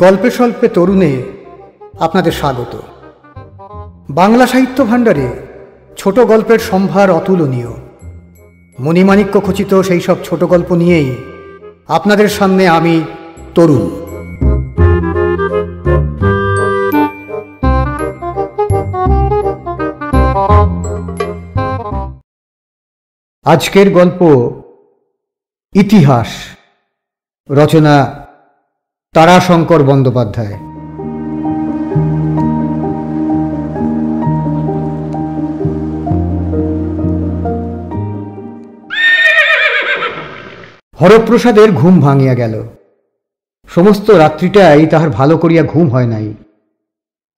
গল্পে স্বল্পে তরুণে আপনাদের স্বাগত। বাংলা সাহিত্য ভাণ্ডারে ছোট গল্পের সম্ভার অতুলনীয়। মণিমাণিক্য খচিত সেই সব ছোট গল্প নিয়েই আপনাদের সামনে আমি তরুণ। আজকের গল্প ইতিহাস, রচনা তারাশঙ্কর বন্দ্যোপাধ্যায়। হরপ্রসাদের ঘুম ভাঙিয়া গেল। সমস্ত রাত্রিটাই তাহার ভালো করিয়া ঘুম হয় নাই।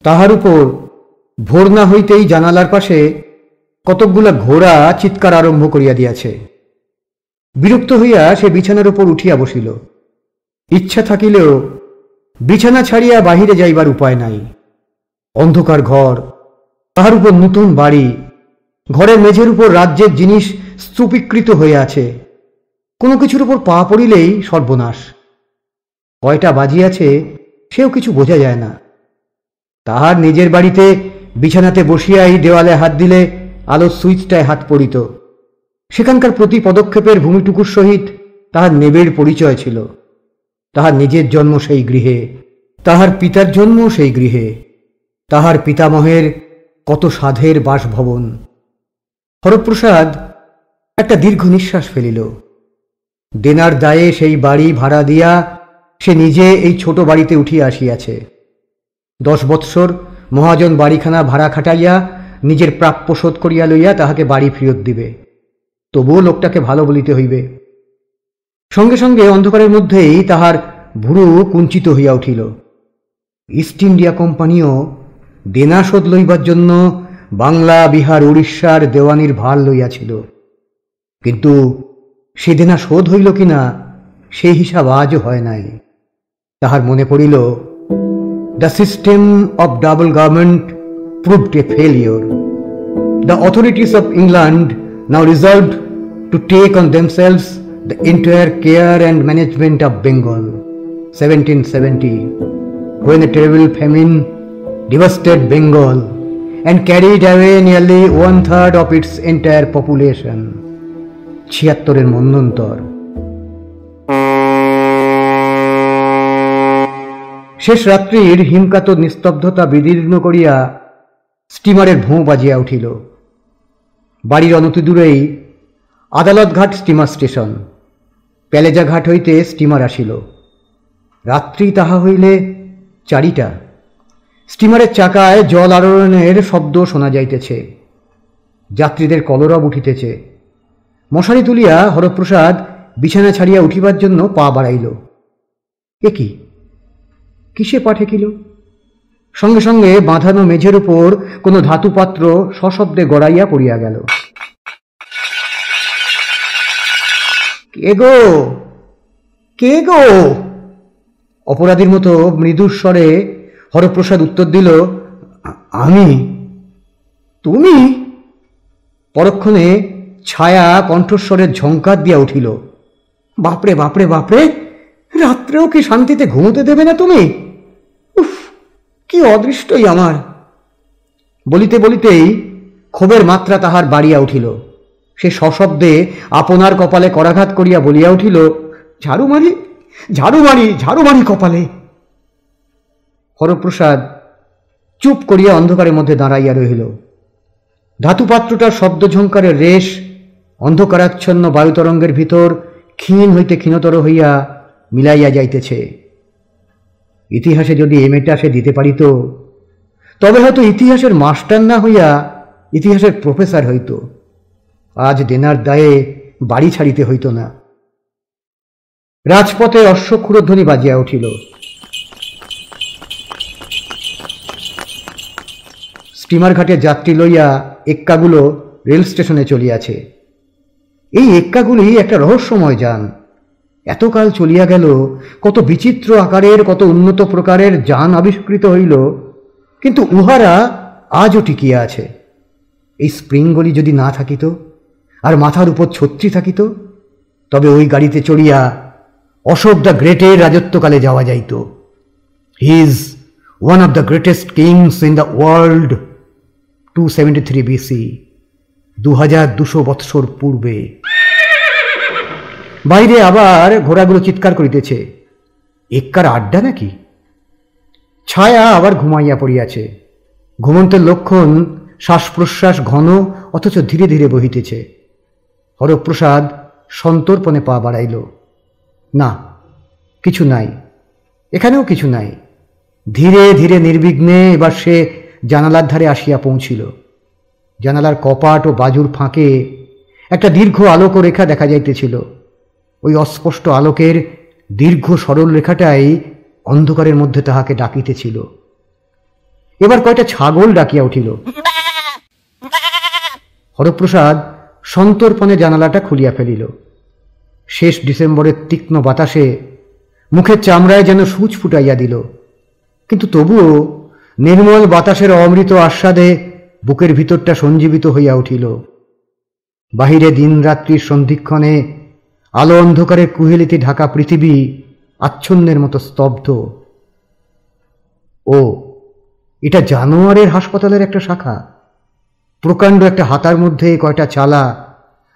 তাহার উপর ভোর না হইতেই জানালার পাশে কতকগুলা ঘোড়া চিৎকার আরম্ভ করিয়া দিয়াছে। বিরক্ত হইয়া সে বিছানার উপর উঠিয়া বসিল। ইচ্ছা থাকিলেও বিছানা ছাড়িয়া বাহিরে যাইবার উপায় নাই। অন্ধকার ঘর, তাহার উপর নূতন বাড়ি, ঘরের মেঝের উপর রাজ্যের জিনিস স্তূপীকৃত হইয়া আছে। কোনো কিছুর উপর পা পড়িলেই সর্বনাশ। কয়টা বাজিয়াছে সেও কিছু বোঝা যায় না। তাহার নিজের বাড়িতে বিছানাতে বসিয়াই দেওয়ালে হাত দিলে আলোর সুইচটায় হাত পড়িত। সেখানকার প্রতি পদক্ষেপের ভূমিটুকুর সহিত তাহার নেবের পরিচয় ছিল। তাহার নিজের জন্ম সেই গৃহে, তাহার পিতার জন্ম সেই গৃহে, তাহার পিতামহের কত সাধের বাসভবন। হরপ্রসাদ একটা দীর্ঘ নিঃশ্বাস ফেলিল। দেনার দায়ে সেই বাড়ি ভাড়া দিয়া সে নিজে এই ছোট বাড়িতে উঠিয়া আসিয়াছে। 10 বৎসর মহাজন বাড়িখানা ভাড়া খাটাইয়া নিজের প্রাপ্য শোধ করিয়া লইয়া তাহাকে বাড়ি ফেরত দিবে। তবুও লোকটাকে ভালো বলিতে হইবে। সঙ্গে সঙ্গে অন্ধকারের মধ্যেই তাহার ভুরু কুঞ্চিত হইয়া উঠিল। ইস্ট ইন্ডিয়া কোম্পানিও দেনা শোধ লইবার জন্য বাংলা, বিহার, উড়িষ্যার দেওয়ানির ভার লইয়াছিল। কিন্তু সে দেনা শোধ হইল কিনা সেই হিসাব আজও হয় নাই। তাহার মনে পড়িল, the system of double government proved a failure. The authorities of England now resolved to take on themselves the entire care and management of Bengal. 1770, when a terrible famine devastated Bengal and carried away nearly 1/3 of its entire population. 76 মন্বন্তর। শেষ রাত্রির হিমকাতর নিস্তব্ধতা বিদীর্ণ করিয়া স্টিমারের ভোঁ বাজিয়া উঠিল। বাড়ির অনতি দূরেই আদালত ঘাট স্টিমার স্টেশন। প্যালেজা ঘাট হইতে স্টিমার আসিল। রাত্রি তাহা হইলে 4টা। স্টিমারের চাকায় জল আরোড়নের শব্দ শোনা যাইতেছে। যাত্রীদের কলরব উঠিতেছে। মশারি তুলিয়া হরপ্রসাদ বিছানা ছাড়িয়া উঠিবার জন্য পা বাড়াইল। এ কি? কিসে পা ঠেকিল? সঙ্গে সঙ্গে বাঁধানো মেঝের উপর কোনো ধাতুপাত্র সশব্দে গড়াইয়া পড়িয়া গেল। কে গো, কে গো? অপরাধীর মতো মৃদুর স্বরে হরপ্রসাদ উত্তর দিল, আমি। তুমি? পরক্ষণে ছায়া কণ্ঠস্বরের ঝঙ্কার দিয়া উঠিল, বাপরে বাপরে বাপরে, রাত্রেও কি শান্তিতে ঘুমোতে দেবে না তুমি? উফ, কি অদৃষ্টই আমার। বলিতে বলিতেই ক্ষোভের মাত্রা তাহার বাড়িয়া উঠিল। সে সশব্দে আপনার কপালে করাঘাত করিয়া বলিয়া উঠিল, ঝাড়ু মারি, ঝাড়ু মারি, ঝাড়ু মারি কপালে। হরপ্রসাদ চুপ করিয়া অন্ধকারের মধ্যে দাঁড়াইয়া রহিল। ধাতুপাত্রটার শব্দ ঝঙ্কারের রেশ অন্ধকারাচ্ছন্ন বায়ুতরঙ্গের ভিতর ক্ষীণ হইতে ক্ষীণতর হইয়া মিলাইয়া যাইতেছে। ইতিহাসে যদি এমএটা সে দিতে পারিত, তবে হয়তো ইতিহাসের মাস্টার না হইয়া ইতিহাসের প্রফেসর হইত। আজ দেনার দায়ে বাড়ি ছাড়িতে হইত না। রাজপথে অশ্বক্ষুরধ্বনি বাজিয়া উঠিল। স্টিমার ঘাটে যাত্রী লইয়া এক্কাগুলো রেল স্টেশনে চলিয়াছে। এই এক্কাগুলি একটা রহস্যময় যান। এতকাল চলিয়া গেল, কত বিচিত্র আকারের, কত উন্নত প্রকারের যান আবিষ্কৃত হইল, কিন্তু উহারা আজও টিকিয়া আছে। এই স্প্রিংগুলি যদি না থাকিত, আর মাথার উপর ছত্রি থাকিত, তবে ওই গাড়িতে চড়িয়া অশোক দ্য গ্রেটের রাজত্বকালে যাওয়া যাইত। He is one of the greatest kings in the world. 273 BC, 2200 বৎসর পূর্বে। বাইরে আবার ঘোড়াগুলো চিৎকার করিতেছে। এক্কার আড্ডা নাকি? ছায়া আবার ঘুমাইয়া পড়িয়াছে। ঘুমন্তের লক্ষণ শ্বাস প্রশ্বাস ঘন অথচ ধীরে ধীরে বহিতেছে। হরপ্রসাদ সন্তর্পণে পা বাড়াইল। না, কিছু নাই, এখানেও কিছু নাই। ধীরে ধীরে নির্বিঘ্নে এবার সে জানালার ধারে আসিয়া পৌঁছিল। জানালার কপাট ও বাজুর ফাঁকে একটা দীর্ঘ আলোক রেখা দেখা যাইতেছিল। ওই অস্পষ্ট আলোকের দীর্ঘ সরল রেখাটাই অন্ধকারের মধ্যে তাহাকে ডাকিতেছিল। এবার কয়টা ছাগল ডাকিয়া উঠিল। হরপ্রসাদ সন্তর্পণে জানালাটা খুলিয়া ফেলিল। শেষ ডিসেম্বরের তীক্ষ্ণ বাতাসে মুখের চামড়ায় যেন সূচ ফুটাইয়া দিল, কিন্তু তবুও নির্মল বাতাসের অমৃত আস্বাদে বুকের ভিতরটা সঞ্জীবিত হইয়া উঠিল। বাহিরে দিন রাত্রির সন্ধিক্ষণে আলো অন্ধকারের কুহেলিতে ঢাকা পৃথিবী আচ্ছন্নের মতো স্তব্ধ। ও, এটা জানোয়ারের হাসপাতালের একটা শাখা। প্রকাণ্ড একটা হাতার মধ্যে কয়টা চালা,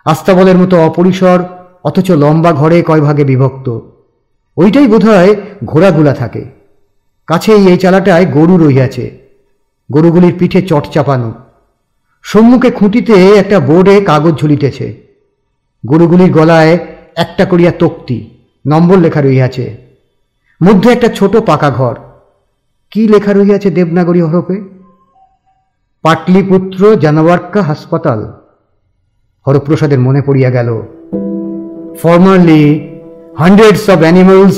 আস্তাবলের মতো অপরিসর অথচ লম্বা ঘরে কয় ভাগে বিভক্ত। ওইটাই বোধহয় ঘোড়াগুলা থাকে। কাছেই এই চালাটায় গরু রহিয়াছে। গরুগুলির পিঠে চট চাপানো। সম্মুখে খুঁটিতে একটা বোর্ডে কাগজ ঝুলিতেছে। গরুগুলির গলায় একটা করিয়া তক্তি, নম্বর লেখা রহিয়াছে। মধ্যে একটা ছোট পাকা ঘর। কি লেখা রহিয়াছে দেবনাগরী হরফে? পাটলিপুত্র জানাওয়ার্কা হাসপাতাল। হরপ্রসাদের মনে পড়িয়া গেল, formerly hundreds of animals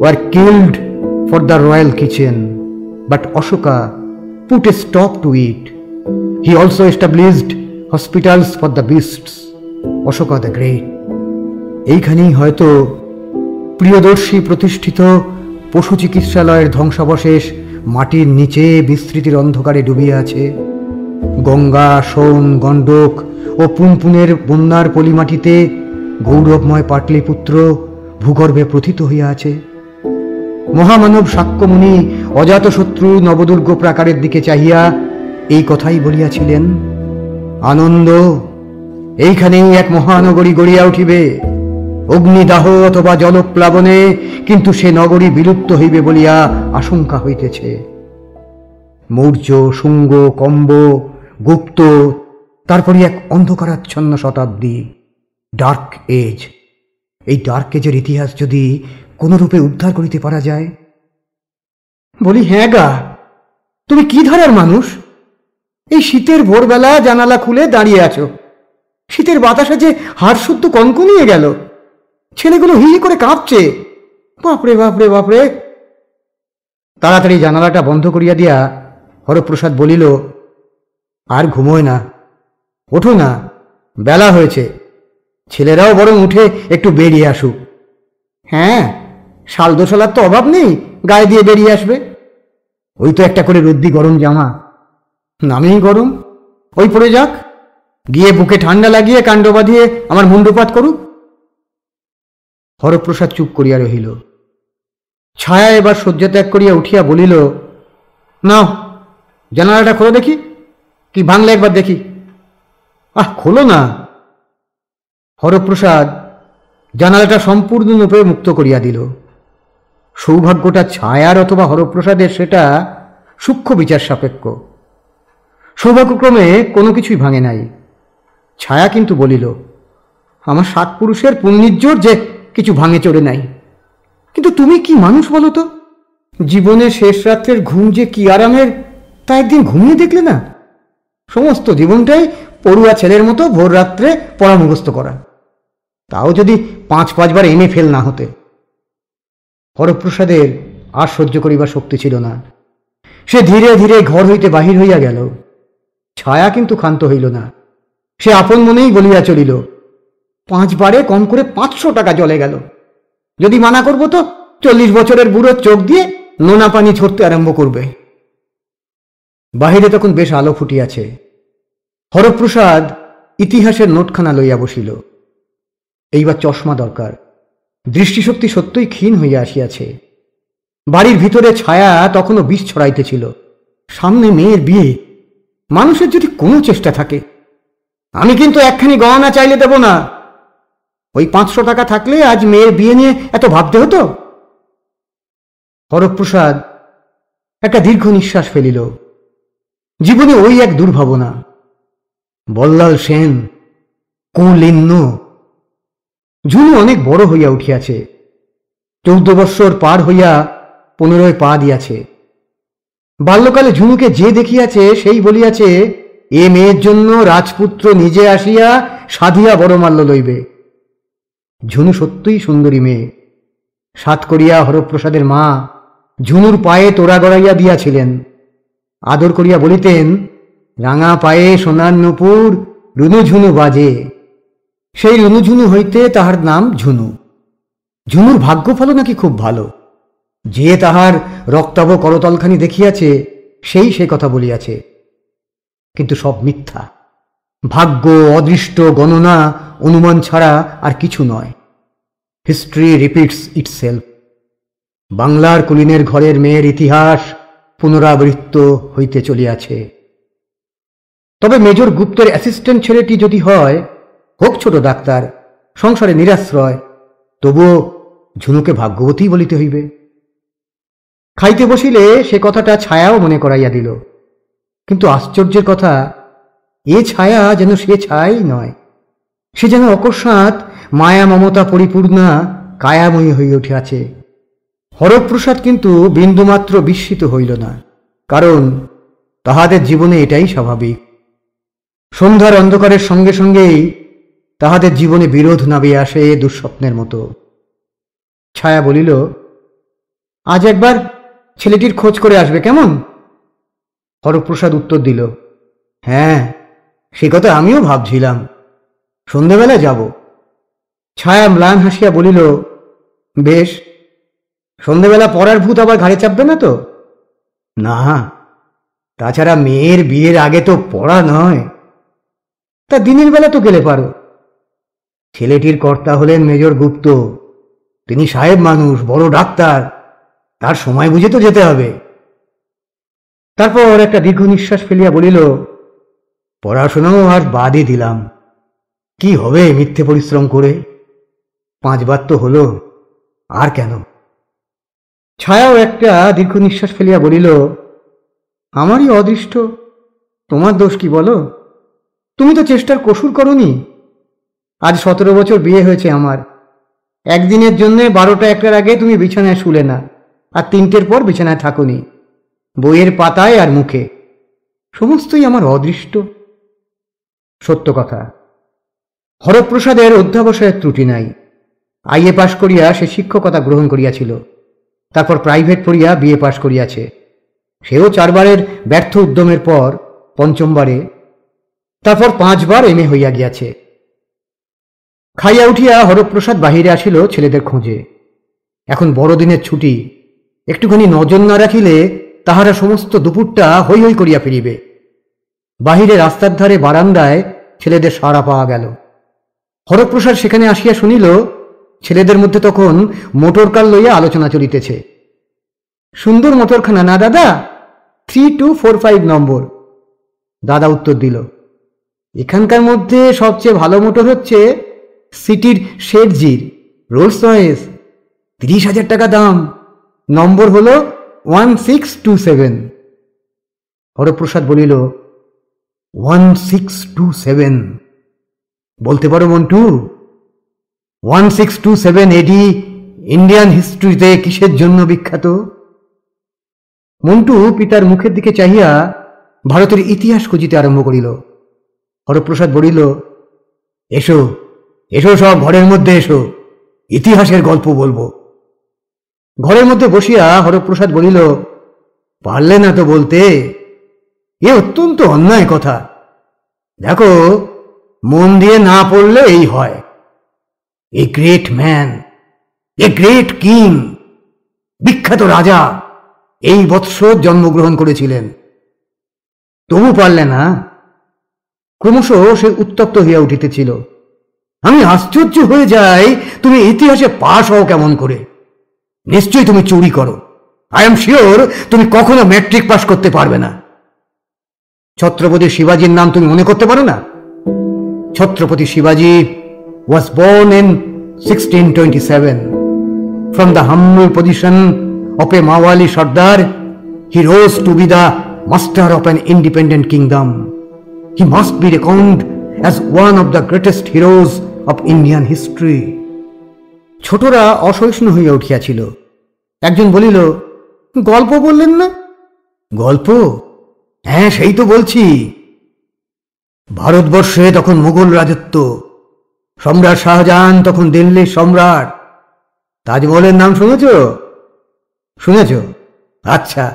were killed for the royal kitchen, but Ashoka put a stop to it. He also established hospitals for the beasts. Ashoka the Great. এইখানেই হয়তো প্রিয়দর্শী প্রতিষ্ঠিত পশু চিকিৎসালয়ের ধ্বংসাবশেষ মাটির নিচে বিস্তৃতির অন্ধকারে ডুবিয়ে আছে। গঙ্গা, সোন, গণ্ডক ও পুনপুনের বন্যার পলিমাটিতে গৌরবময় পাটলিপুত্র ভূগর্ভে প্রথিত হইয়া আছে। মহামানব সাক্ষ্যমুনি অজাতশত্রু নবদুর্গ প্রাকারের দিকে চাহিয়া এই কথাই বলিয়াছিলেন, আনন্দ, এইখানেই এক মহানগরী গড়িয়া উঠিবে, অগ্নিদাহ অথবা জলপ্লাবনে, কিন্তু সে নগরী বিলুপ্ত হইবে বলিয়া আশঙ্কা হইতেছে। মৌর্য, শুঙ্গ, কম্ব, গুপ্ত, তারপরে এক অন্ধকারাচ্ছন্ন শতাব্দী, ডার্ক এজ। এই ডার্ক এজের ইতিহাস যদি কোনরূপে উদ্ধার করিতে পারা যায়। বলি, হ্যাঁ গা, তুমি কি ধারার মানুষ? এই শীতের ভোরবেলা জানালা খুলে দাঁড়িয়ে আছো। শীতের বাতাসে যে হাড় শুদ্ধ কনকনিয়ে গেল। ছেলেগুলো হি হি করে কাঁপছে। বাপরে বাপরে বাপরে। তাড়াতাড়ি জানালাটা বন্ধ করিয়া দিয়া হরপ্রসাদ বলিল, আর ঘুমোয় না, ওঠো না, বেলা হয়েছে। ছেলেরাও বরং উঠে একটু বেরিয়ে আসুক। হ্যাঁ, শাল দোশালার তো অভাব নেই, গায়ে দিয়ে বেরিয়ে আসবে। ওই তো একটা করে রদ্দি গরম জামা, নামেই গরম, ওই পরে যাক, গিয়ে বুকে ঠান্ডা লাগিয়ে কাণ্ড বাঁধিয়ে আমার মুন্ডপাত করুক। হরপ্রসাদ চুপ করিয়া রহিল। ছায়া এবার শয্যা ত্যাগ করিয়া উঠিয়া বলিল, নাও জানালাটা খোলো দেখি, কি ভাঙলে একবার দেখি। আহ, খোলো না। হরপ্রসাদ জানালাটা সম্পূর্ণরূপে মুক্ত করিয়া দিল। সৌভাগ্যটা ছায়ার অথবা হরপ্রসাদের সেটা সূক্ষ্ম বিচার সাপেক্ষ। সৌভাগ্যক্রমে কোনো কিছুই ভাঙে নাই। ছায়া কিন্তু বলিল, আমার 7 পুরুষের পুণ্যিজ্জোর যে কিছু ভাঙে চড়ে নাই। কিন্তু তুমি কি মানুষ বলো তো? জীবনের শেষ রাত্রের ঘুম যে কি আরামের তা একদিন ঘুমিয়ে দেখলে না? সমস্ত জীবনটাই পড়ুয়া ছেলের মতো ভোর রাত্রে পড়া মুখস্থ করা, তাও যদি 5-5 বার এনে ফেল না হতে। হরপ্রসাদের আর সহ্য করিবার শক্তি ছিল না। সে ধীরে ধীরে ঘর হইতে বাহির হইয়া গেল। ছায়া কিন্তু ক্ষান্ত হইল না। সে আপন মনেই বলিয়া চলিল, 5 বারে কম করে 500 টাকা জলে গেল। যদি মানা করব তো 40 বছরের বুড়ো চোখ দিয়ে নোনা পানি ছড়তে আরম্ভ করবে। বাহিরে তখন বেশ আলো ফুটিয়াছে। হরপ্রসাদ ইতিহাসের নোটখানা লইয়া বসিল। এইবার চশমা দরকার। দৃষ্টিশক্তি সত্যই ক্ষীণ হইয়া আসিয়াছে। বাড়ির ভিতরে ছায়া তখনও বিষ ছড়াইতেছিল। সামনে মেয়ের বিয়ে, মানুষের যদি কোনো চেষ্টা থাকে, আমি কিন্তু একখানি গহনা চাইলে দেব না। ওই 500 টাকা থাকলে আজ মেয়ের বিয়ে নিয়ে এত ভাবতে হতো? হরপ্রসাদ একটা দীর্ঘ নিঃশ্বাস ফেলিল। জীবনে ওই এক দুর্ভাবনা। বল্লাল সেন, কৌলিন্য। ঝুনু অনেক বড় হইয়া উঠিয়াছে। 14 বৎসর পার হইয়া 15 পা দিয়াছে। বাল্যকালে ঝুনুকে যে দেখিয়াছে সেই বলিয়াছে, এ মেয়ের জন্য রাজপুত্র নিজে আসিয়া সাধিয়া বড়মাল্য লইবে। ঝুনু সত্যই সুন্দরী মেয়ে। সাতকড়িয়া হরপ্রসাদের মা ঝুনুর পায়ে তোড়া গড়াইয়া দিয়াছিলেন। আদর করিয়া বলিতেন, রাঙা পায়ে সোনার নুপুর রুনু ঝুনু বাজে। সেই রুনু ঝুনু হইতে তাহার নাম ঝুনু। ঝুনুর ভাগ্যফল নাকি খুব ভালো। যে তাহার রক্তাভ করতলখানি দেখিয়াছে সেই সে কথা বলিয়াছে। কিন্তু সব মিথ্যা। ভাগ্য, অদৃষ্ট, গণনা, অনুমান ছাড়া আর কিছু নয়। History repeats itself. বাংলার কুলিনের ঘরের মেয়ের ইতিহাস পুনরাবৃত্ত হইতে চলিয়াছে। তবে মেজর গুপ্তের অ্যাসিস্ট্যান্ট ছেলেটি যদি হয়, হোক ছোট ডাক্তার, সংসারে নিরাশ্রয়, তবুও ঝুনুকে ভাগ্যবতী বলিতে হইবে। খাইতে বসিলে সে কথাটা ছায়াও মনে করাইয়া দিল। কিন্তু আশ্চর্যের কথা, এ ছায়া যেন সে ছাই নয়। সে যেন অকস্মাৎ মায়া মমতা পরিপূর্ণা কায়াময়ী হইয়া উঠিয়াছে। হরপ্রসাদ কিন্তু বিন্দুমাত্র বিস্মিত হইল না, কারণ তাহাদের জীবনে এটাই স্বাভাবিক। সন্ধ্যার অন্ধকারের সঙ্গে সঙ্গেই তাহাদের জীবনে বিরোধ নামিয়া আসে দুঃস্বপ্নের মতো। ছায়া বলিল, আজ একবার ছেলেটির খোঁজ করে আসবে কেমন? হরপ্রসাদ উত্তর দিল, হ্যাঁ, সে কথা আমিও ভাবছিলাম, সন্ধ্যাবেলা যাব। ছায়া ম্লান হাসিয়া বলিল, বেশ, সন্ধ্যাবেলা পড়ার ভূত আবার ঘাড়ে চাপবে না তো? না, তাছাড়া মেয়ের বিয়ের আগে তো পড়া নয়। তা দিনের বেলা তো গেলে পারো। ছেলেটির কর্তা হলেন মেজর গুপ্ত। তিনি সাহেব মানুষ, বড় ডাক্তার, তার সময় বুঝে তো যেতে হবে। তারপর একটা দীর্ঘ নিঃশ্বাস ফেলিয়া বলিল, পড়াশোনাও আর বাদই দিলাম। কি হবে মিথ্যে পরিশ্রম করে? 5 বার তো হলো, আর কেন? ছায়াও একটা দীর্ঘ নিঃশ্বাস ফেলিয়া বলিল, আমারই অদৃষ্ট, তোমার দোষ কি বলো? তুমি তো চেষ্টার কসুর করনি। আজ 17 বছর বিয়ে হয়েছে আমার। একদিনের জন্য 12টা 1টার আগে তুমি বিছানায় শুলে না, আর 3টের পর বিছানায় থাকোনি, বইয়ের পাতায় আর মুখে। সমস্তই আমার অদৃষ্ট। সত্য কথা, হরপ্রসাদের অধ্যাবসায়ের ত্রুটি নাই। আইএ পাশ করিয়া সে শিক্ষকতা গ্রহণ করিয়াছিল। তারপর প্রাইভেট পড়িয়া বিএ পাশ করিয়াছে। সেও 4 বারের ব্যর্থ উদ্যমের পর 5ম বারে, তারপর 5 বার এমএ হইয়া গিয়াছে। খাইয়া উঠিয়া হরপ্রসাদ বাহিরে আসিল ছেলেদের খোঁজে। এখন বড়দিনের ছুটি, একটুখানি নজর না রাখিলে তাহারা সমস্ত দুপুরটা হৈ হৈ করিয়া ফিরিবে। বাহিরে রাস্তার ধারে বারান্দায় ছেলেদের সাড়া পাওয়া গেল। হরপ্রসাদ সেখানে আসিয়া শুনিল ছেলেদের মধ্যে তখন মোটরকার লইয়া আলোচনা চলিতেছে। সুন্দর মোটরখানা না দাদা? 3245 নম্বর। দাদা উত্তর দিল, এখানকার মধ্যে সবচেয়ে ভালো মোটর হচ্ছে সিটির শেঠজির রোলস রয়েস, 30,000 টাকা দাম, নম্বর হল 1627। হরপ্রসাদ বলিল, 1627 বলতে পারো মন্টু? 1627 এডি ইন্ডিয়ান হিস্ট্রিতে কিসের জন্য বিখ্যাত? মন্টু পিতার মুখের দিকে চাহিয়া ভারতের ইতিহাস খুঁজিতে আরম্ভ করিল। হরপ্রসাদ বলিল, এসো এসো, সব ঘরের মধ্যে এসো, ইতিহাসের গল্প বলবো। ঘরের মধ্যে বসিয়া হরপ্রসাদ বলিল, পারলে না তো বলতে? এ অত্যন্ত অন্যায় কথা। দেখো, মন দিয়ে না পড়লে এই হয়। A great man, a great king, বিখ্যাত রাজা এই বৎসর জন্মগ্রহণ করেছিলেন। তবু পারলে না? ক্রমশ সে উত্তপ্ত হইয়া উঠিতেছিল। আমি আশ্চর্য হয়ে যাই, তুমি ইতিহাসে পাশ হও কেমন করে? নিশ্চয়ই তুমি চুরি করো। আই এম শিওর তুমি কখনো ম্যাট্রিক পাস করতে পারবে না। ছত্রপতি শিবাজির নাম তুমি মনে করতে পারো না? ছত্রপতি শিবাজি was born in 1627. From the humble position of a Mawali Sardar, he rose to be the master of an independent kingdom. He must be reckoned as one of the greatest heroes of Indian history. ছোটরা অসহিষ্ণু হইয়া উঠিয়াছিল। একজন বলিল, গল্প বললেন না? গল্প? হ্যাঁ, সেই তো বলছি। ভারতবর্ষে তখন মুঘল রাজত্ব। সম্রাট শাহজাহান তখন দিল্লির সম্রাট। তাজমহলের নাম শুনেছ? শুনেছ? আচ্ছা,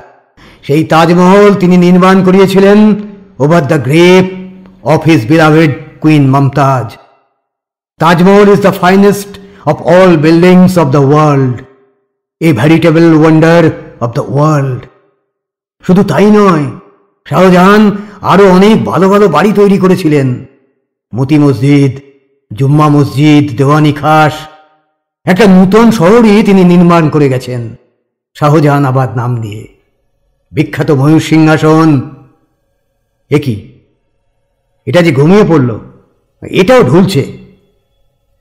সেই তাজমহল তিনি নির্মাণ করিয়েছিলেন over the grave of his beloved queen Mumtaz. Taj Mahal is the finest of all buildings of the world, a veritable wonder of the world. শুধু তাই নয়, শাহজাহান আরো অনেক ভালো ভালো বাড়ি তৈরি করেছিলেন। মতি মসজিদ, জুম্মা মসজিদ, দেওয়ানি খাস, একটা নূতন শহরই তিনি নির্মাণ করে গেছেন শাহজাহানাবাদ নাম দিয়ে। বিখ্যাত ময়ূর সিংহাসন। একই, এটা যে ঘুমিয়ে পড়ল, এটাও ঢুলছে।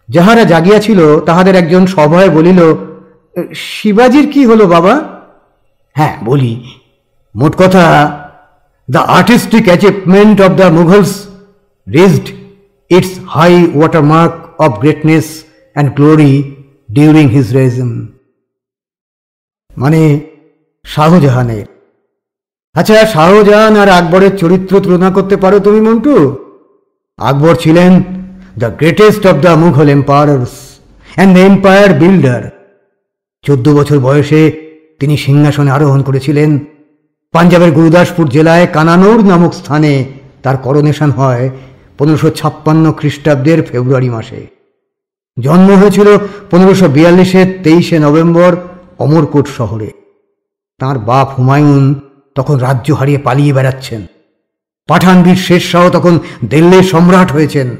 যাহারা জাগিয়াছিল তাহাদের একজন সভয়ে বলিল, শিবাজির কি হলো বাবা? হ্যাঁ বলি, মোট কথা, the artistic achievement of the Mughals reached its high watermark of greatness and glory during his regime. মানে শাহজাহানের। আচ্ছা, শাহজাহান আর আকবরের চরিত্র তুলনা করতে পারো তুমি মন্টু? আকবর ছিলেন the greatest of the Mughal emperors and the empire builder. 14 বছর বয়সে তিনি সিংহাসনে আরোহণ করেছিলেন। পাঞ্জাবের গুরুদাসপুর জেলায় কানানৌর নামক স্থানে তার করোনেশন হয় 1556 খ্রিস্টাব্দের ফেব্রুয়ারি মাসে। জন্ম হয়েছিল 1542-এর 23শে নভেম্বর অমরকোট শহরে। তাঁর বাপ হুমায়ুন তখন রাজ্য হারিয়ে পালিয়ে বেড়াচ্ছেন। পাঠান বীর শের শাহ তখন দিল্লির সম্রাট হয়েছেন।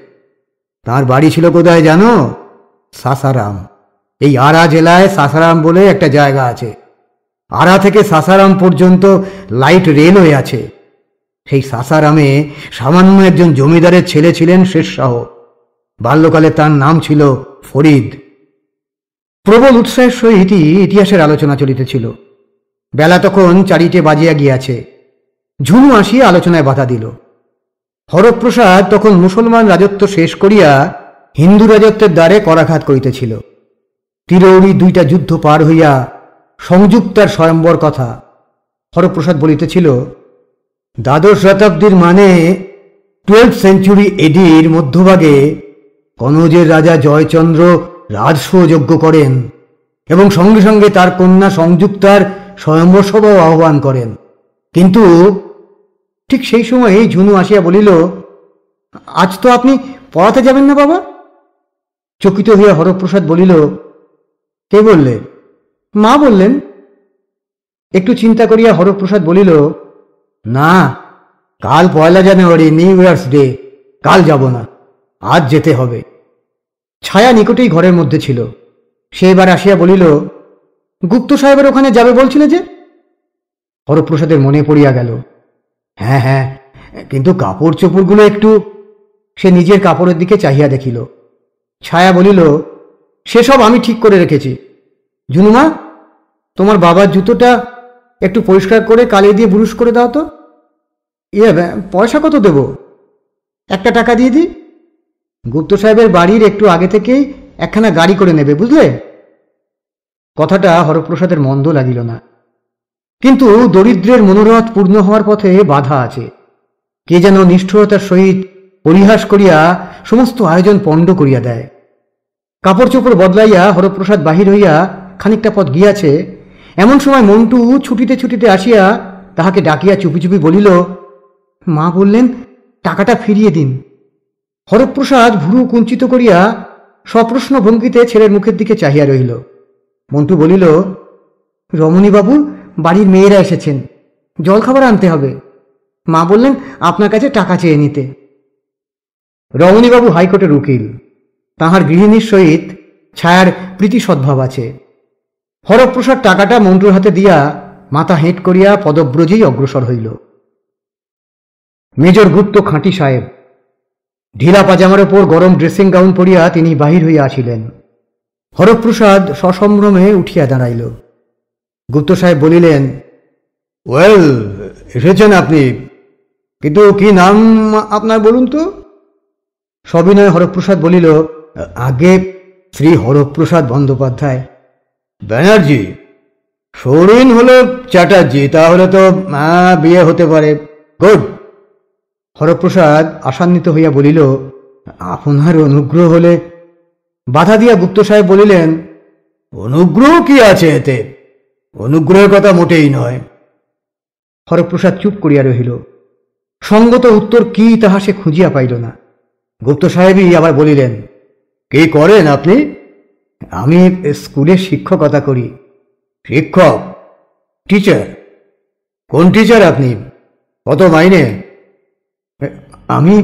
তার বাড়ি ছিল কোথায় জানো? সাসারাম। এই আরা জেলায় সাসারাম বলে একটা জায়গা আছে। আরা থেকে সাসারাম পর্যন্ত লাইট রেলওয়ে আছে। সেই সাসারামে সামান্য একজন জমিদারের ছেলে ছিলেন শেরশাহ। বাল্যকালে তার নাম ছিল ফরিদ। প্রবল উৎসাহের সহিত ইতিহাসের আলোচনা চলিতেছিল। বেলা তখন 4টে বাজিয়া গিয়াছে। ঝুনু আসিয়া আলোচনায় বাধা দিল। হরপ্রসাদ তখন মুসলমান রাজত্ব শেষ করিয়া হিন্দু রাজত্বের দ্বারে করাঘাত করিতেছিল। তীরৌরি 2টা যুদ্ধ পার হইয়া সংযুক্তার স্বয়ম্বর কথা হরপ্রসাদ বলিতেছিল। দ্বাদশ শতাব্দীর মানে 12th সেঞ্চুরি এডির মধ্যভাগে কনৌজের রাজা জয়চন্দ্র রাজসূয়যজ্ঞ করেন এবং সঙ্গে সঙ্গে তার কন্যা সংযুক্তার স্বয়ম্বর সভাও আহ্বান করেন। কিন্তু ঠিক সেই সময়ে ঝুনু আসিয়া বলিল, আজ তো আপনি পড়াতে যাবেন না বাবা? চকিত হইয়া হরপ্রসাদ বলিল, কে বললে? মা বললেন। একটু চিন্তা করিয়া হরপ্রসাদ বলিল, না, কাল 1 জানুয়ারি, নিউ ইয়ার্স ডে, কাল যাব না, আজ যেতে হবে। ছায়া নিকটেই ঘরের মধ্যে ছিল। সে এবার আসিয়া বলিল, গুপ্ত সাহেবের ওখানে যাবে বলছিলে যে? হরপ্রসাদের মনে পড়িয়া গেল। হ্যাঁ হ্যাঁ, কিন্তু কাপড় চোপড়গুলো একটু। সে নিজের কাপড়ের দিকে চাহিয়া দেখিল। ছায়া বলিল, সেসব আমি ঠিক করে রেখেছি। ঝুনুমা, তোমার বাবার জুতোটা একটু পরিষ্কার করে কালি দিয়ে ব্রুশ করে দাও তো। পয়সা কত দেব? 1 টাকা দিয়ে দিই। গুপ্ত সাহেবের বাড়ির একটু আগে থেকেই একখানা গাড়ি করে নেবে, বুঝলে? কথাটা হরপ্রসাদের মন্দ লাগিল না। কিন্তু দরিদ্রের মনোরথ পূর্ণ হওয়ার পথে বাধা আছে। কে যেন নিষ্ঠুরতার সহিত পরিহাস করিয়া সমস্ত আয়োজন পণ্ড করিয়া দেয়। কাপড় চোপড় বদলাইয়া হরপ্রসাদ বাহির হইয়া খানিকটা পথ গিয়াছে, এমন সময় মন্টু ছুটিতে ছুটিতে আসিয়া তাহাকে ডাকিয়া চুপি চুপি বলিল, মা বললেন টাকাটা ফিরিয়ে দিন। হরপ্রসাদ ভুরু কুঞ্চিত করিয়া সপ্রশ্ন ভঙ্গিতে ছেলের মুখের দিকে চাহিয়া রহিল। মন্টু বলিল, রমণীবাবু, বাড়ির মেয়েরা এসেছেন, জলখাবার আনতে হবে। মা বললেন আপনার কাছে টাকা চেয়ে নিতে। রমণীবাবু হাইকোর্টের উকিল। তাহার গৃহিণীর সহিত ছায়ার প্রীতি সদ্ভাব আছে। হরপ্রসাদ টাকাটা মন্টুর হাতে দিয়া মাথা হেঁট করিয়া পদব্রজেই অগ্রসর হইল। মেজর গুপ্ত খাঁটি সাহেব, ঢিলা পাজামার ওপর গরম ড্রেসিং গাউন পরিয়া তিনি বাহির হইয়া আসিলেন। হরপ্রসাদ সসম্ভ্রমে উঠিয়া দাঁড়াইল। গুপ্ত সাহেব বলিলেন, ওয়েল, এসেছেন আপনি, কিন্তু কি নাম আপনার বলুন তো? সবিনয় হরপ্রসাদ বলিল, আগে শ্রী হরপ্রসাদ বন্দ্যোপাধ্যায়। ব্যানার্জি? সৌরিন হলো চ্যাটার্জি, তাহলে তো বিয়ে হতে পারে। গুড। হরপ্রসাদ আশান্বিত হইয়া বলিল, আপনার অনুগ্রহ হলে। বাধা দিয়া গুপ্ত সাহেব বলিলেন, অনুগ্রহ কি আছে এতে? অনুগ্রহের কথা মোটেই নয়। হরপ্রসাদ চুপ করিয়া রহিল। সঙ্গত উত্তর কি তাহা সে খুঁজিয়া পাইল না। গুপ্ত সাহেবই আবার বলিলেন, কি করেন আপনি? আমি স্কুলে শিক্ষকতা করি। শিক্ষক? টিচার? কোন টিচার আপনি? কত মাইনে? আমি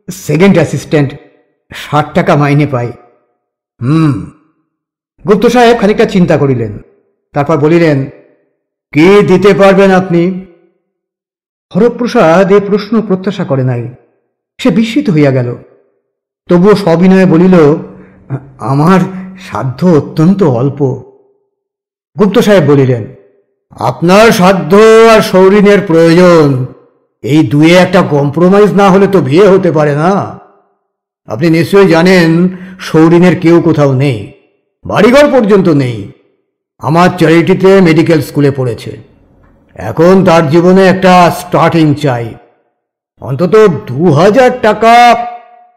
সেকেন্ড অ্যাসিস্ট্যান্ট, 60 টাকা মাইনে পাই। গুপ্ত সাহেব খানিকটা চিন্তা করিলেন, তারপর বলিলেন, কি দিতে পারবেন আপনি? হরপ্রসাদ এ প্রশ্ন প্রত্যাশা করে নাই। সে বিস্মিত হইয়া গেল। তবুও সবিনয়ে বলিল, আমার সাধ্য অত্যন্ত অল্প। গুপ্ত সাহেব বলিলেন, আপনার সাধ্য আর সৌরিনের প্রয়োজন, এই দুয়ে একটা কম্প্রোমাইজ না হলে তো বিয়ে হতে পারে না। আপনি নিশ্চয়ই জানেন সৌরিনের কেউ কোথাও নেই, বাড়িঘর পর্যন্ত নেই। আমার চ্যারিটিতে মেডিকেল স্কুলে পড়েছে। এখন তার জীবনে একটা স্টার্টিং চাই। অন্তত 2000 টাকা,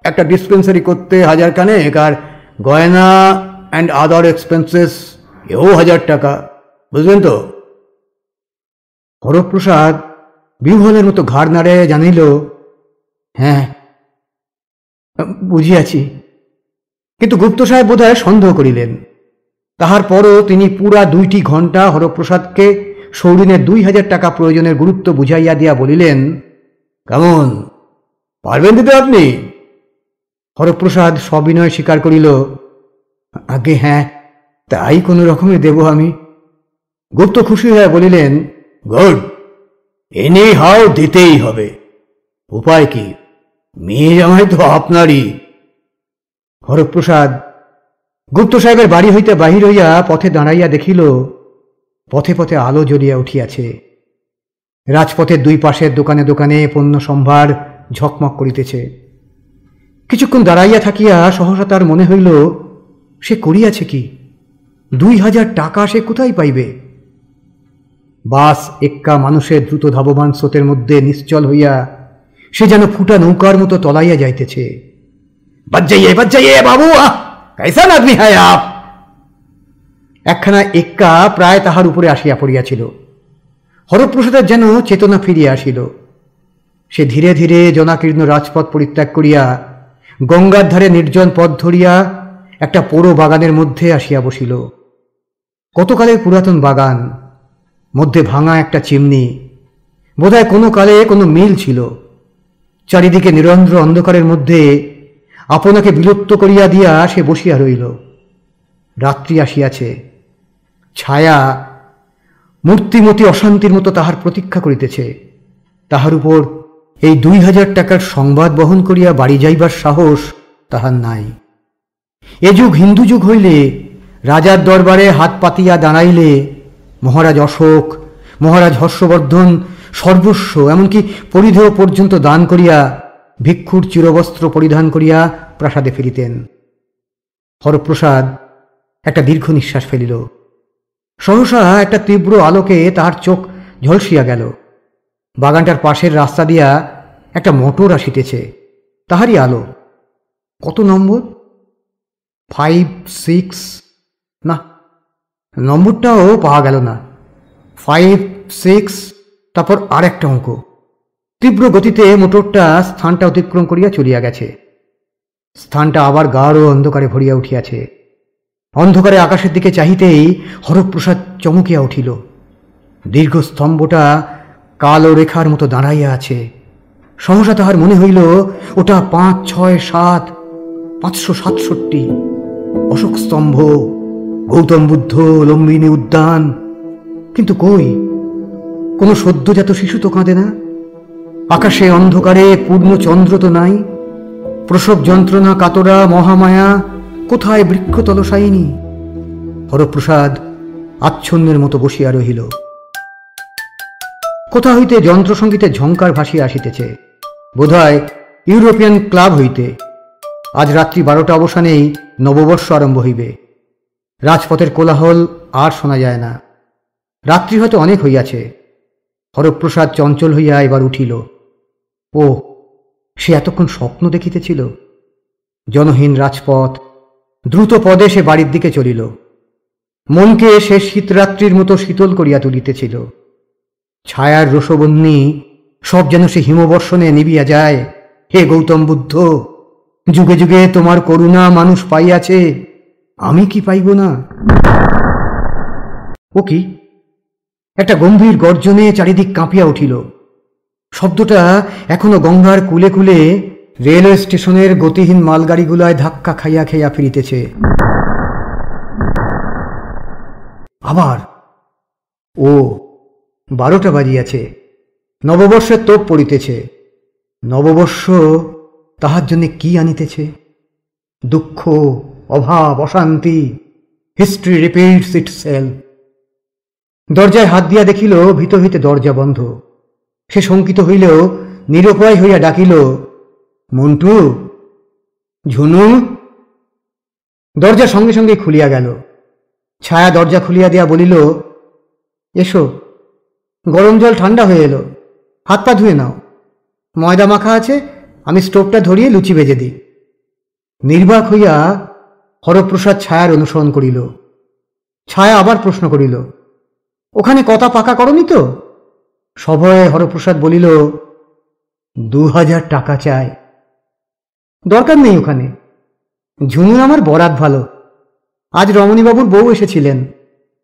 একটা ডিসপেন্সারি করতে 1000 খানেক, আর গয়না অ্যান্ড আদার এক্সপেন্সেস এও 1000 টাকা, বুঝলেন তো? হরপ্রসাদ বিহ্বলের মতো ঘাড় নাড়ে জানিল, হ্যাঁ বুঝিয়াছি। কিন্তু গুপ্ত সাহেব বোধহয় সন্দেহ করিলেন। তাহার পরও তিনি পুরা 2টি ঘণ্টা হরপ্রসাদকে সৌরিনের 2000 টাকা প্রয়োজনের গুরুত্ব বুঝাইয়া দিয়া বলিলেন, কেমন, পারবেন দিতে আপনি? হরপ্রসাদ সবিনয় স্বীকার করিল, আগে হ্যাঁ, তাই কোনো রকমে দেব আমি। গুপ্ত খুশি হয়ে বলিলেন, গুড, এনি হাও দিতেই হবে। উপায় কি? মেয়ে জামাই তো আপনারই। হরপ্রসাদ গুপ্ত সাহেবের বাড়ি হইতে বাহির হইয়া পথে দাঁড়াইয়া দেখিল, পথে পথে আলো জ্বলিয়া উঠিয়াছে। রাজপথের দুই পাশের দোকানে দোকানে পণ্য সম্ভার ঝকমক করিতেছে। কিছুক্ষণ দাঁড়াইয়া থাকিয়া সহসা তার মনে হইল, সে করিয়াছে কি? 2000 টাকা সে কোথায় পাইবে? বাস এক্কা মানুষের দ্রুত ধাবমান স্রোতের মধ্যে নিশ্চল হইয়া সে যেন ফুটা নৌকার মতো তলাইয়া যাইতেছে। বাজ যাইয়ে বাবু, कैसा आदमी है आप? একখানা এক্কা প্রায় তাহার উপরে আসিয়া পড়িয়াছিল। হরপ্রসাদের যেন চেতনা ফিরিয়া আসিল। সে ধীরে ধীরে জনাকীর্ণ রাজপথ পরিত্যাগ করিয়া গঙ্গার ধারে নির্জন পথ ধরিয়া একটা পোড়ো বাগানের মধ্যে আসিয়া বসিল। কতকালের পুরাতন বাগান, মধ্যে ভাঙা একটা চিমনি, বোধহয় কোনো কালে কোনো মিল ছিল। চারিদিকে নিরন্ধ্র অন্ধকারের মধ্যে আপনাকে বিলুপ্ত করিয়া দিয়া সে বসিয়া রইল। রাত্রি আসিয়াছে। ছায়া মূর্তিমতী অশান্তির মতো তাহার প্রতীক্ষা করিতেছে। তাহার উপর এই 2000 টাকার সংবাদ বহন করিয়া বাড়ি যাইবার সাহস তাহার নাই। এ যুগ হিন্দু যুগ হইলে রাজার দরবারে হাত পাতিয়া দাঁড়াইলে মহারাজ অশোক, মহারাজ হর্ষবর্ধন সর্বস্ব, এমনকি পরিধেয় পর্যন্ত দান করিয়া ভিক্ষুর চিরবস্ত্র পরিধান করিয়া প্রাসাদে ফিরিতেন। হরপ্রসাদ একটা দীর্ঘ নিঃশ্বাস ফেলিল। সহসা একটা তীব্র আলোকে তাহার চোখ ঝলসিয়া গেল। বাগানটার পাশের রাস্তা দিয়া একটা মোটর আসিতেছে, তাহারই আলো। কত নম্বর? 5, 6, না, নম্বরটাও পাওয়া গেল না। 5, 6, তারপর আর একটা অঙ্ক। তীব্র গতিতে মোটরটা স্থানটা অতিক্রম করিয়া চলিয়া গেছে। স্থানটা আবার গাঢ় অন্ধকারে ভরিয়া উঠিয়াছে। অন্ধকারে আকাশের দিকে চাহিতেই হরপ্রসাদ চমকিয়া উঠিল। দীর্ঘ স্তম্ভটা কালো রেখার মতো দাঁড়াইয়া আছে। সহসা তাহার মনে হইল ওটা 5, 6, 7, 567। অশোক স্তম্ভ, গৌতম বুদ্ধ, লম্বিনী উদ্যান, কিন্তু কই কোনো সদ্যজাত শিশু তো কাঁদে না, আকাশে অন্ধকারে পূর্ণ চন্দ্র তো নাই, প্রসব যন্ত্রণা কাতরা মহামায়া কোথায় বৃক্ষতল সাইনি। হরপ্রসাদ আচ্ছন্নের মতো বসিয়া রহিল। কোথা হইতে যন্ত্রসঙ্গীতের ঝঙ্কার ভাসিয়া আসিতেছে, বোধহয় ইউরোপিয়ান ক্লাব হইতে। আজ রাত্রি 12টা অবসানেই নববর্ষ আরম্ভ হইবে। রাজপথের কোলাহল আর শোনা যায় না। রাত্রি হয়তো অনেক হইয়াছে। হরপ্রসাদ চঞ্চল হইয়া এবার উঠিল। ও, সে এতক্ষণ স্বপ্ন দেখিতেছিল। জনহীন রাজপথ, দ্রুত পদে সে বাড়ির দিকে চলিল। মনকে সে শীতরাত্রির মতো শীতল করিয়া তুলিতেছিল। ছায়ার রসবন্যী সব যেন সে হিমবর্ষণে নিবিয়া যায়। হে গৌতম বুদ্ধ, যুগে যুগে তোমার করুণা মানুষ পাইয়াছে, আমি কি পাইব না? ও কি! একটা গম্ভীর গর্জনে চারিদিক কাঁপিয়া উঠিল। শব্দটা এখনো গঙ্গার কূলে কূলে রেলওয়ে স্টেশনের গতিহীন মালগাড়িগুলায় ধাক্কা খাইয়া খাইয়া ফিরিতেছে। আবার ও, 12টা বাজিয়াছে। নববর্ষের তোপ পড়িতেছে। নববর্ষ তাহার জন্য কি আনিতেছে? দুঃখ, অভাব, অশান্তি। History repeats itself. দরজায় হাত দিয়া দেখিল ভিতর হইতে দরজা বন্ধ। সে শঙ্কিত হইলেও নিরুপায় হইয়া ডাকিল, মন্টু, ঝুনু। দরজা সঙ্গে সঙ্গে খুলিয়া গেল। ছায়া দরজা খুলিয়া দিয়া বলিল, এসো, গরম জল ঠান্ডা হয়ে এলো, হাত পা ধুয়ে নাও। ময়দা মাখা আছে, আমি স্টোভটা ধরিয়ে লুচি ভেজে দিই। নির্বাক হইয়া হরপ্রসাদ ছায়ার অনুসরণ করিল। ছায়া আবার প্রশ্ন করিল, ওখানে কথা পাকা করনি তো? সভয়ে হরপ্রসাদ বলিল, 2000 টাকা চাই। দরকার নেই ওখানে, ঝুনু আমার বরাত ভালো। আজ রমণীবাবুর বউ এসেছিলেন,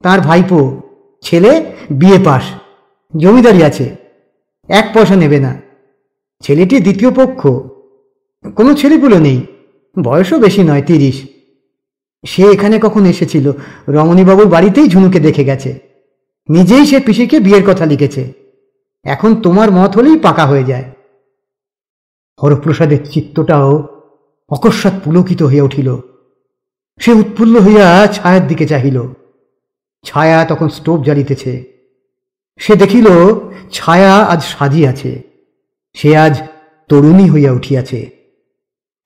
তার ভাইপো, ছেলে বিএ পাস, জমিদারি আছে, 1 পয়সা নেবে না। ছেলেটি দ্বিতীয় পক্ষ, কোনো ছেলেপুলে নেই, বয়সও বেশি নয়, 30। সে এখানে কখন এসেছিল, রমণীবাবুর বাড়িতেই ঝুনুকে দেখে গেছে। নিজেই সে পিসিকে বিয়ের কথা লিখেছে। এখন তোমার মত হলেই পাকা হয়ে যায়। হরপ্রসাদের চিত্তটাও অকস্মাৎ পুলকিত হইয়া উঠিল। সে উৎফুল্ল হইয়া ছায়ার দিকে চাহিল। ছায়া তখন স্টোভ জ্বালিতেছে। সে দেখিল ছায়া আজ সাজিয়াছে। সে আজ তরুণী হইয়া উঠিয়াছে।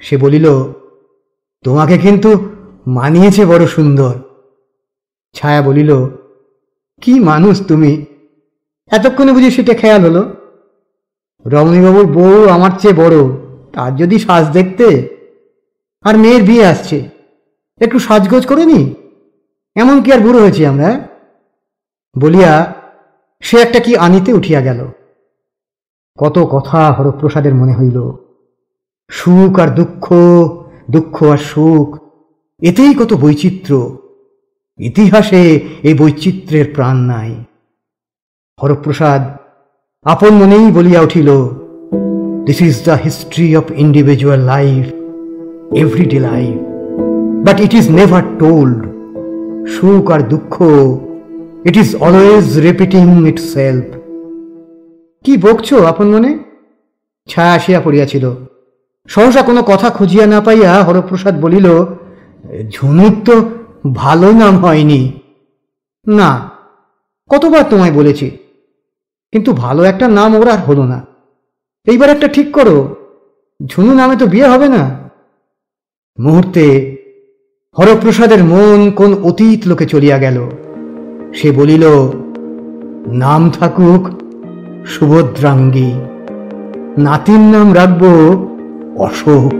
সে বলিল, তোমাকে কিন্তু মানিয়েছে বড় সুন্দর। ছায়া বলিল, কি মানুষ তুমি! এতক্ষণে বুঝি সেটা খেয়াল হলো? রমণীবাবুর বউ আমার চেয়ে বড়, তার যদি সাজ দেখতে। আর মেয়ের বিয়ে আসছে, একটু সাজগোজ করে নি। এমন কি আর বুড়ো হয়েছি আমরা? বলিয়া সে একটা কি আনিতে উঠিয়া গেল। কত কথা হরপ্রসাদের মনে হইল। সুখ আর দুঃখ, দুঃখ আর সুখ, এতেই কত বৈচিত্র্য। ইতিহাসে এই বৈচিত্র্যের প্রাণ নাই। হরপ্রসাদ আপন মনেই বলিয়া উঠিল, this is the history of individual life, everyday life, but it is never told. সুখ আর দুঃখ, it is always repeating itself. কি বকছো আপন মনে? ছায়া আসিয়া পড়িয়াছিল। সহসা কোনো কথা খুঁজিয়া না পাইয়া হরপ্রসাদ বলিল, ঝুনুর তো ভালো নাম হয়নি। না, কতবার তোমায় বলেছি, কিন্তু ভালো একটা নাম ওর আর হলো না। এইবার একটা ঠিক করো, ঝুনু নামে তো বিয়ে হবে না। মুহূর্তে হরপ্রসাদের মন কোন অতীত লোকে চলিয়া গেল। সে বলিল, নাম থাকুক সুভদ্রাঙ্গী, নাতির নাম রাখব অশোক।